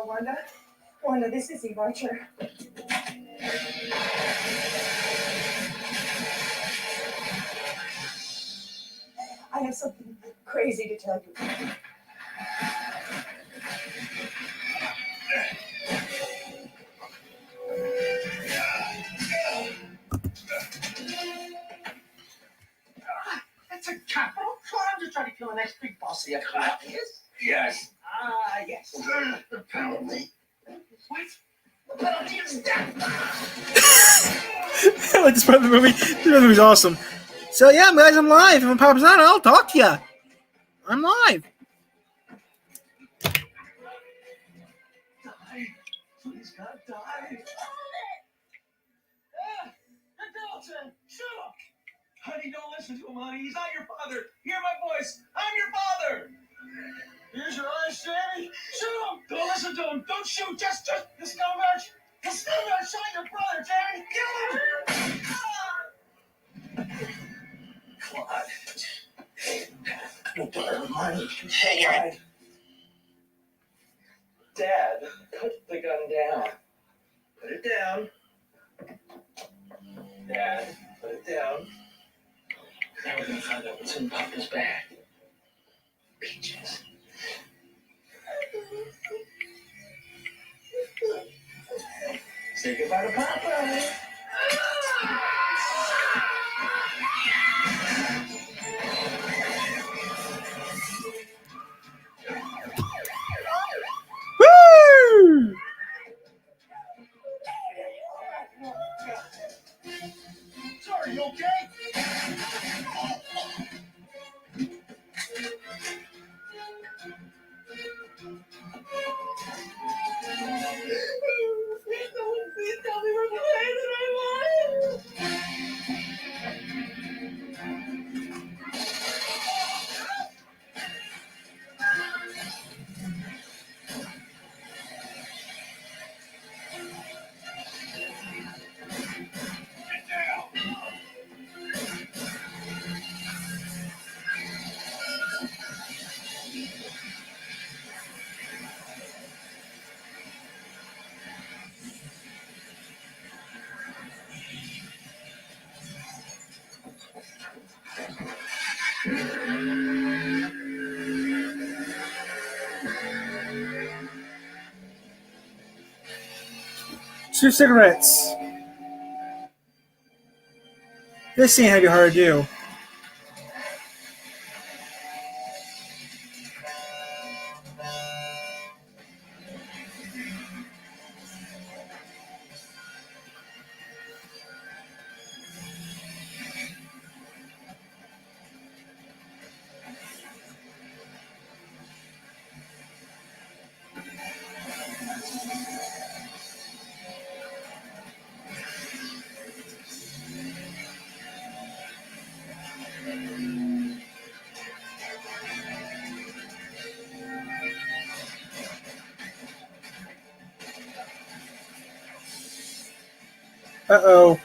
Wanda. Wanda, this is Eve Archer. I have something crazy to tell you. It's a capital crime to try to kill the next big boss of the class. Yes. Yes. The penalty. What? The penalty is death. I like this part of the movie. This movie's awesome. So yeah, guys, I'm live. If I'm Papa Zana, I'll talk to you. I'm live. Die. Please, God, die. Dalton, shut up. Honey, don't listen to him, honey. He's not your father. Hear my voice. I'm your father. Here's your eyes, Sammy. Shoot him. Don't listen to him. Don't shoot. Just the scumbag. The scumbag shot your brother, Sammy. Kill him. Claude. Daughter of mine. Hang on. Dad, put the gun down. Put it down. Dad, put it down. Now we're gonna find out what's in Papa's bag. Peaches. Say goodbye to Papa. Woo! Sorry, you okay? Please tell me we're the way that I want. Two cigarettes. This ain't gonna be hard to do. Uh-oh.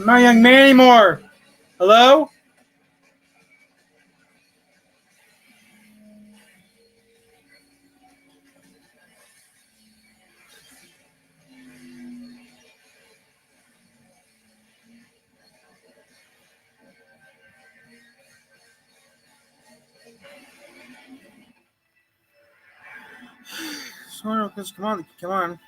not a young man anymore. Hello? Come on, come on.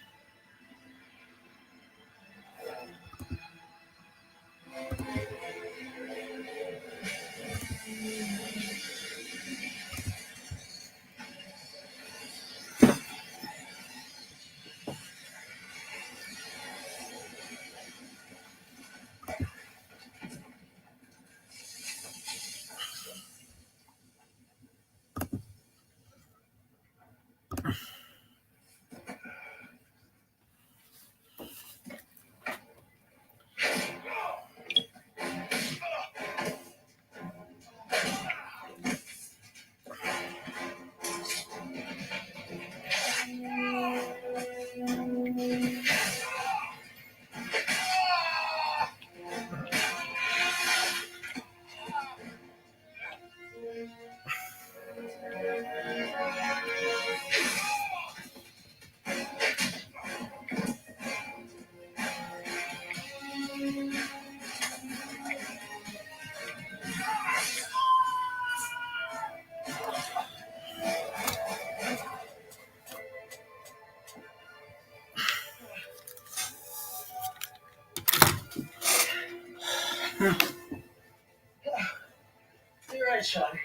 You're right, Johnny.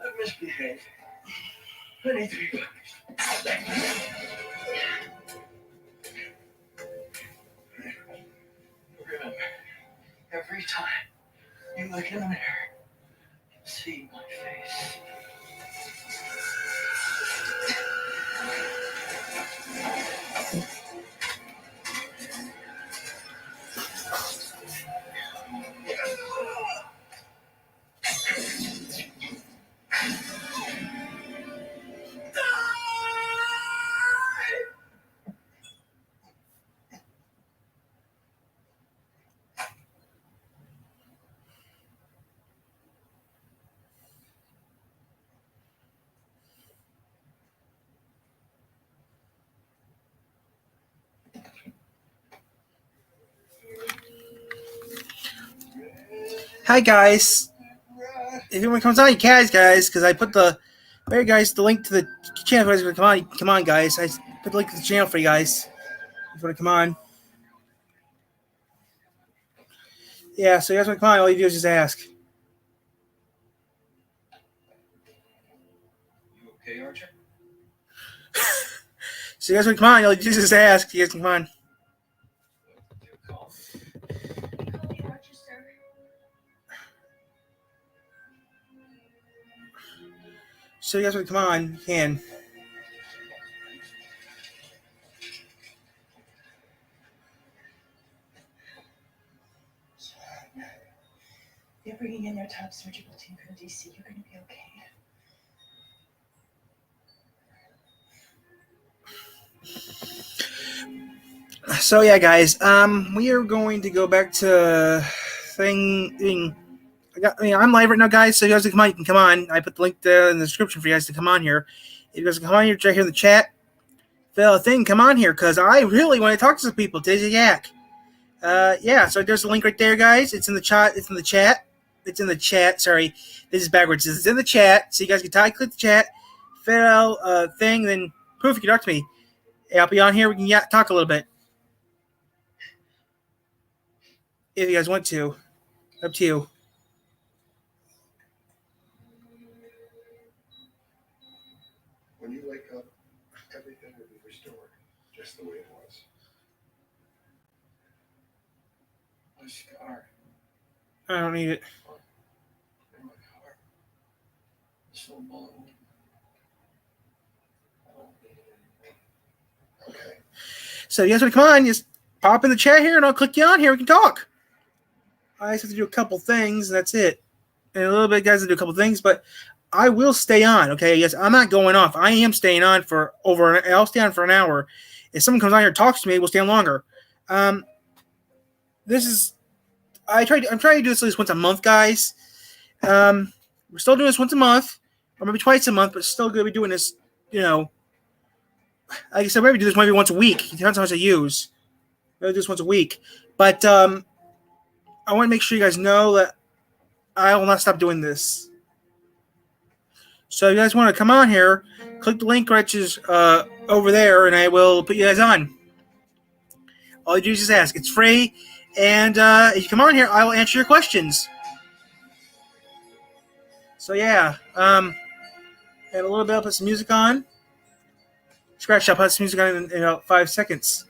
I've misbehaved. I need to be punished. Remember, every time you look in the mirror, see my face. Hi guys. If anyone comes on, you guys, because I put the link to the channel for you guys. Come on, guys. I put the link to the channel for you guys. If you want to come on. Yeah, so you guys want to come on, all you do is just ask. You okay, Archer? So you guys want to come on, all you do is just ask. You guys can come on. Call. Archer, sir. So you guys want to come on, you can. They're bringing in their top surgical team from DC. You're going to be okay. So yeah, guys, we are going to go back to thing. I'm live right now, guys. So you guys can come on. You can come on. I put the link there in the description for you guys to come on here. If you guys can come on here, check here in the chat. Fill a thing. Come on here, because I really want to talk to some people. Dizzy Yak. Yeah. So there's a link right there, guys. It's in the chat. It's in the chat. It's in the chat. Sorry, this is backwards. It's in the chat, so you guys can click the chat, fill out a thing, then poof, you can talk to me. I'll be on here. We can talk a little bit. If you guys want to. Up to you. When you wake up, everything will be restored, just the way it was. My scar I don't need it. in my heart. So long. I don't need it anymore. Okay. So you guys want to come on, just pop in the chat here, and I'll click you on here. We can talk. I just have to do a couple things, and that's it. And a little bit, guys, to do a couple things, but I will stay on. Okay, yes, I'm not going off. I am staying on for I'll stay on for an hour. If someone comes on here and talks to me, we'll stay on longer. This is I'm trying to do this at least once a month, guys. We're still doing this once a month, or maybe twice a month, but still going to be doing this. You know, like I said, maybe do this maybe once a week. It depends how much I use. Maybe do this once a week, but I want to make sure you guys know that I will not stop doing this. So if you guys want to come on here, click the link right over there, and I will put you guys on. All you do is just ask. It's free, and if you come on here, I will answer your questions. So yeah, and a little bit. I'll put some music on. Scratch. I'll put some music on in about 5 seconds.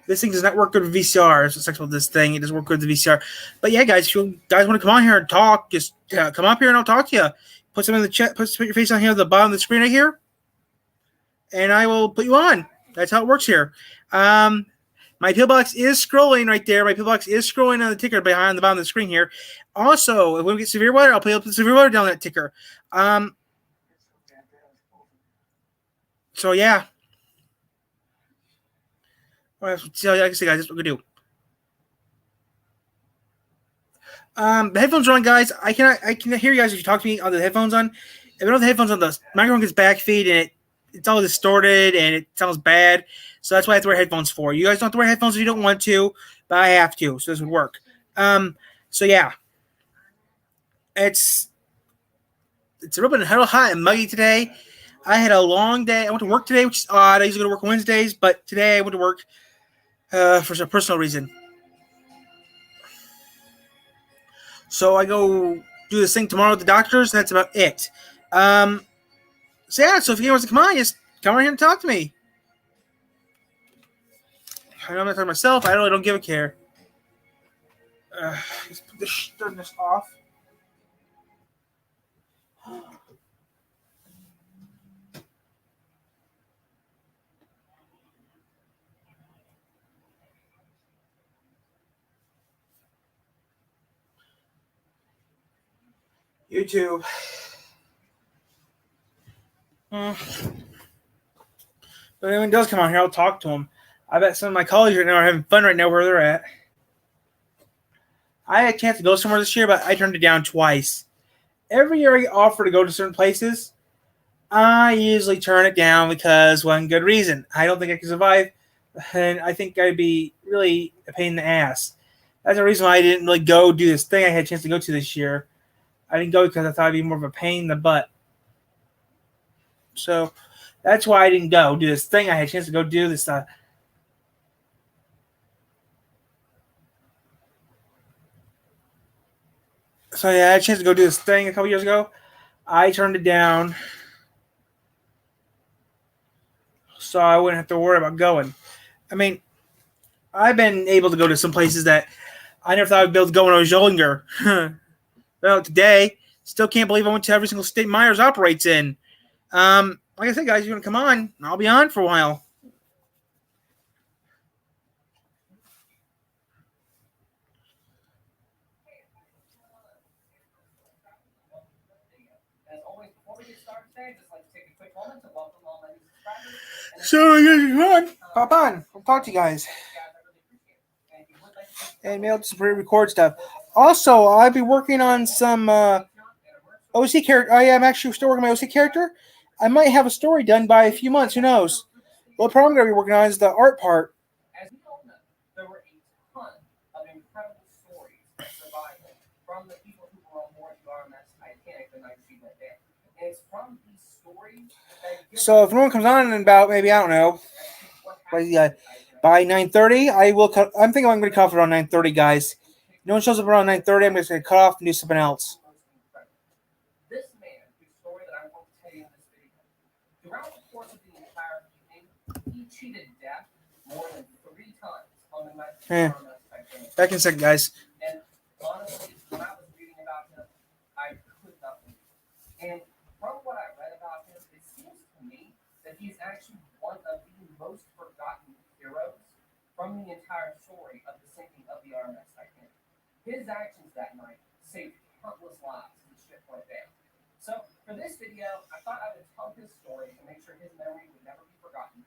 This thing does not work good with VCR. That's what's sucks about this thing. It doesn't work good with the VCR. But yeah, guys, if you guys want to come on here and talk, just come up here and I'll talk to you. Put something in the chat. Put your face on here at the bottom of the screen right here, and I will put you on. That's how it works here. My PO box is scrolling right there. My PO box is scrolling on the ticker behind the bottom of the screen here. Also, if we get severe weather, I'll put the severe weather down that ticker. So yeah. All right, so like I said, guys, that's what we're gonna do. The headphones are on, guys. I can hear you guys if you talk to me on the headphones on. If I don't have the headphones on, the microphone gets backfeed and it's all distorted and it sounds bad. So that's why I have to wear headphones for. You guys don't have to wear headphones if you don't want to, but I have to, so this would work. So yeah, it's a little bit hot and muggy today. I had a long day. I went to work today, which is odd. I usually go to work on Wednesdays, but today I went to work for some personal reason. So I go do this thing tomorrow at the doctor's, and that's about it. So yeah, so if you wants to come on, just come right here and talk to me. I know I'm not talking to myself. I really don't give a care. Let's put turn this off. YouTube. But if anyone does come on here, I'll talk to them. I bet some of my colleagues right now are having fun right now where they're at. I had a chance to go somewhere this year, but I turned it down twice. Every year I get offered to go to certain places, I usually turn it down because one good reason. I don't think I can survive, and I think I'd be really a pain in the ass. That's the reason why I didn't really go do this thing I had a chance to go to this year. I didn't go because I thought it'd be more of a pain in the butt. So that's why I didn't go do this thing I had a chance to go do this. So yeah, I had a chance to go do this thing a couple years ago. I turned it down, so I wouldn't have to worry about going. I mean, I've been able to go to some places that I never thought I'd be able to go when I was younger. Well, today, still can't believe I went to every single state Myers operates in. Like I said, guys, you're going to come on. I'll be on for a while. So, come on. Pop on. I'll talk to you guys. And maybe I'll just record stuff. Also, I'll be working on some OC character. I am actually still working on my OC character. I might have a story done by a few months. Who knows? Well, the problem I'm going to be working on is the art part. As we all know, there were a ton of incredible stories of survival from the people who were on board the RMS Titanic the night she went down. And it's from these stories that So if no one comes on in about maybe, I don't know, by 9:30, I will cut. I'm thinking I'm going to cut off around 9:30, guys. No one shows up around 9:30, I'm just going to cut off and do something else. This man, whose story that I want to tell you in this video, throughout the course of the entire evening, he cheated death more than 3 times on the night of the RMS Titanic. Back in a second, guys. And honestly, when I was reading about him, I could not believe it. And from what I read about him, it seems to me that he's actually one of the most forgotten heroes from the entire story of the sinking of the RMS Titanic. His actions that night saved countless lives as the ship went down. So, for this video, I thought I would tell his story to make sure his memory would never be forgotten.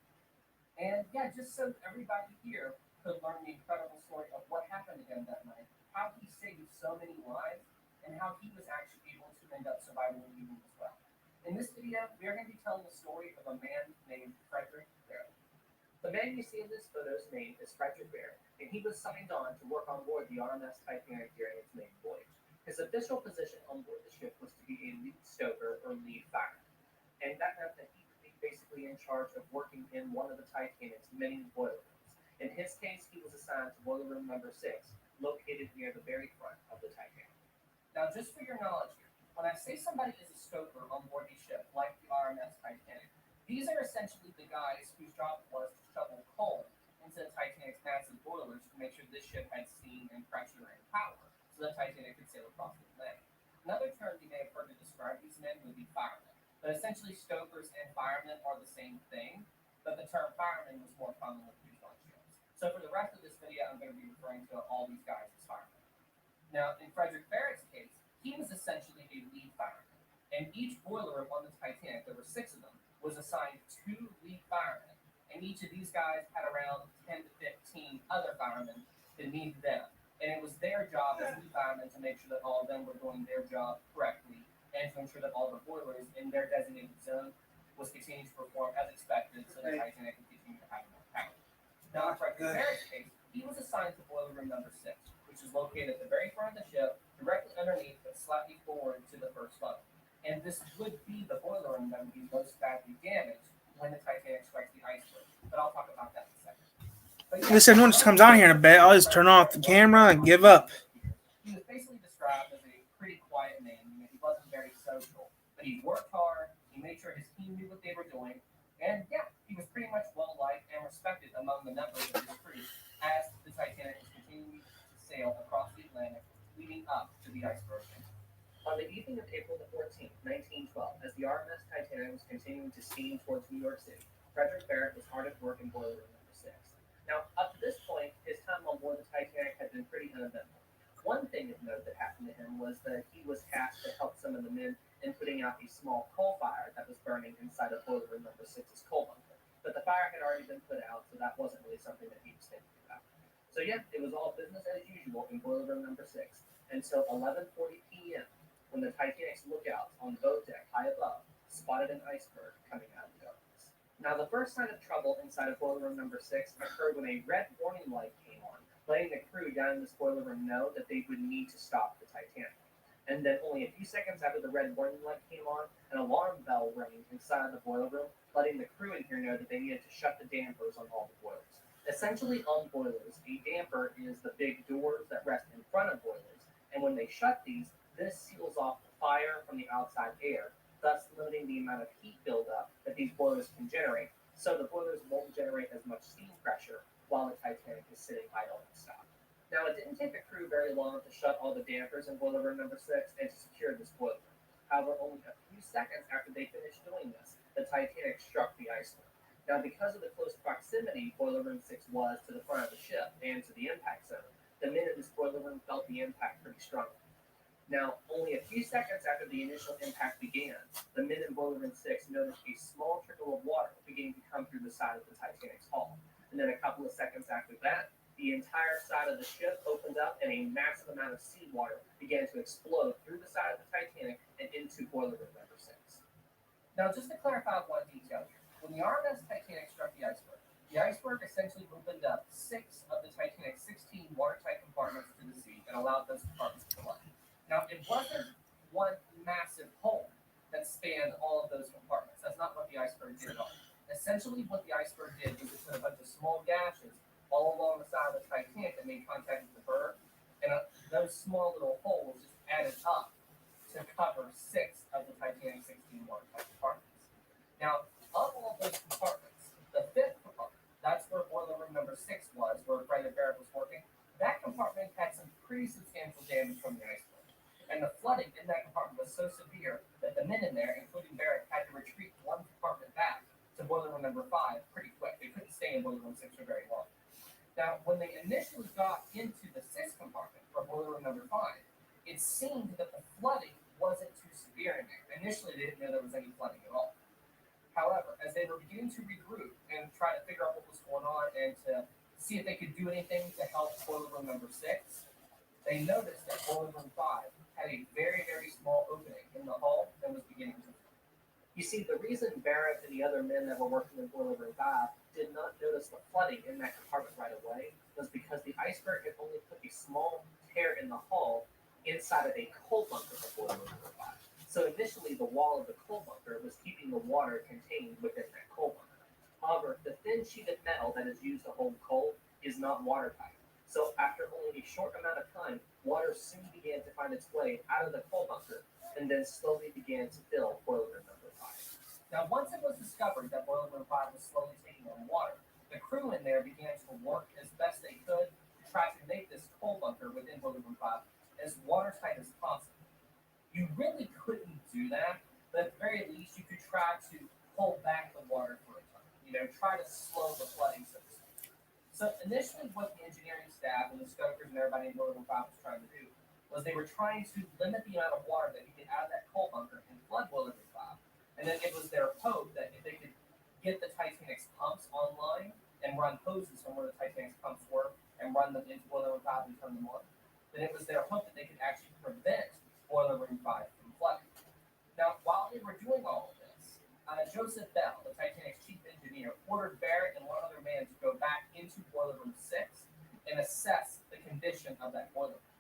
And yeah, just so everybody here could learn the incredible story of what happened to him that night, how he saved so many lives, and how he was actually able to end up surviving the evening as well. In this video, we are going to be telling the story of a man named Frederick Barrett. The man you see in this photo's name is Frederick Barrett, and he was signed on to work on board the RMS Titanic during its maiden voyage. His official position on board the ship was to be a lead stoker or lead fireman, and that meant that he would be basically in charge of working in one of the Titanic's many boiler rooms. In his case, he was assigned to boiler room number 6, located near the very front of the Titanic. Now, just for your knowledge here, when I say somebody is a stoker on board a ship like the RMS Titanic, these are essentially the guys whose job was to shovel coal into the Titanic's massive boilers to make sure this ship had steam and pressure and power, so the Titanic could sail across the Atlantic. Another term you may have heard to describe these men would be firemen. But essentially, stokers and firemen are the same thing, but the term fireman was more commonly used on ships. So for the rest of this video, I'm going to be referring to all these guys as firemen. Now, in Frederick Barrett's case, he was essentially a lead fireman. And each boiler room on the Titanic, there were 6 of them, was assigned 2 lead firemen. And each of these guys had around 10 to 15 other firemen beneath them. And it was their job as lead firemen to make sure that all of them were doing their job correctly and to ensure that all the boilers in their designated zone was continuing to perform as expected so the Titanic could continue to have enough power. Now, in Frederick Barrett's case, he was assigned to boiler room number 6, which is located at the very front of the ship, directly underneath but slightly forward to the first level. And this would be the boiler room that would be most badly damaged when the Titanic strikes the iceberg. But I'll talk about that in a second. But yeah, If anyone just comes on here in a bit, I'll just turn off the camera and give up. he was basically described as a pretty quiet man. He wasn't very social, but he worked hard. He made sure his team knew what they were doing, and yeah, he was pretty much well liked and respected among the members of his crew as the Titanic was continuing to sail across the Atlantic, leading up to the iceberg. On the evening of April the 14th, 1912, as the RMS Titanic was continuing to steam towards New York City, Frederick Barrett was hard at work in boiler room number 6. Now, up to this point, his time on board the Titanic had been pretty uneventful. One thing of note that happened to him was that he was tasked to help some of the men in putting out a small coal fire that was burning inside of boiler room number 6's coal bunker. But the fire had already been put out, so that wasn't really something that he was thinking about. So yeah, it was all business as usual in boiler room number 6 until 11:40 p.m. when the Titanic's lookouts on the boat deck high above spotted an iceberg coming out of the darkness. Now, the first sign of trouble inside of boiler room number 6 occurred when a red warning light came on, letting the crew down in this boiler room know that they would need to stop the Titanic. And then only a few seconds after the red warning light came on, an alarm bell rang inside of the boiler room, letting the crew in here know that they needed to shut the dampers on all the boilers. Essentially, on boilers, a damper is the big doors that rest in front of boilers, and when they shut these, this seals off the fire from the outside air, thus limiting the amount of heat buildup that these boilers can generate, so the boilers won't generate as much steam pressure while the Titanic is sitting idle and stopped. Now, it didn't take the crew very long to shut all the dampers in boiler room number 6 and to secure this boiler room. However, only a few seconds after they finished doing this, the Titanic struck the iceberg. Now, because of the close proximity boiler room 6 was to the front of the ship and to the impact zone, the men in this boiler room felt the impact pretty strongly. Now, only a few seconds after the initial impact began, the men in boiler room 6 noticed a small trickle of water beginning to come through the side of the Titanic's hull. And then a couple of seconds after that, the entire side of the ship opened up and a massive amount of seawater began to explode through the side of the Titanic and into boiler room number 6. Now, just to clarify one detail here, when the RMS Titanic struck the iceberg essentially opened up 6 of the Titanic's 16 watertight compartments to the sea and allowed those compartments to flood. Now, it wasn't one massive hole that spanned all of those compartments. That's not what the iceberg did at all. Essentially, what the iceberg did was it put a bunch of small gashes all along the side of the Titanic that made contact with the berg, and those small little holes just added up to cover 6 of the Titanic's 16 watertight compartments. Now, of all those compartments, the 5th compartment, that's where boiler room number 6 was, where Frederick Barrett was working, that compartment had some pretty substantial damage from the iceberg. And the flooding in that compartment was so severe that the men in there, including Barrett, had to retreat one compartment back to boiler room number 5 pretty quick. They couldn't stay in boiler room 6 for very long. Now, when they initially got into the 6th compartment for boiler room number 5, it seemed that the flooding wasn't too severe in there. Initially, they didn't know there was any flooding at all. However, as they were beginning to regroup and try to figure out what was going on and to to see if they could do anything to help boiler room number 6, they noticed that boiler room 5 had a very, very small opening in the hull that was beginning to. You see, the reason Barrett and the other men that were working in boiler room 5 did not notice the flooding in that compartment right away was because the iceberg had only put a small tear in the hull inside of a coal bunker of boiler room number 5. So initially, the wall of the coal bunker was keeping the water contained within that coal bunker. However, the thin sheet of metal that is used to hold coal is not watertight. So after only a short amount of time, water soon began to find its way out of the coal bunker and then slowly began to fill boiler room number 5. Now, once it was discovered that boiler room 5 was slowly taking on water, the crew in there began to work as best they could to try to make this coal bunker within boiler room 5 as watertight as possible. You really couldn't do that, but at the very least, you could try to hold back the water for a time. Try to slow the flooding system. So initially, what the engineering staff and the stokers and everybody in boiler room 5 was trying to do was they were trying to limit the amount of water that could get out of that coal bunker and flood boiler room 5. And then it was their hope that if they could get the Titanic's pumps online and run hoses from where the Titanic's pumps were and run them into boiler room 5 and turn them on, then it was their hope that they could actually prevent boiler room 5 from flooding. Now, while they were doing all of this, Joseph Bell, the Titanic's chief engineer, ordered Barrett and one other man to go back into boiler room 6 and assess the condition of that boiler room.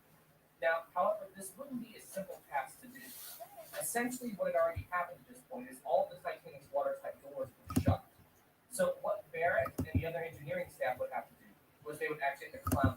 Now, however, this wouldn't be a simple task to do. Essentially, what had already happened at this point is all of the Titanic's watertight doors were shut. So what Barrett and the other engineering staff would have to do was they would actually have to climb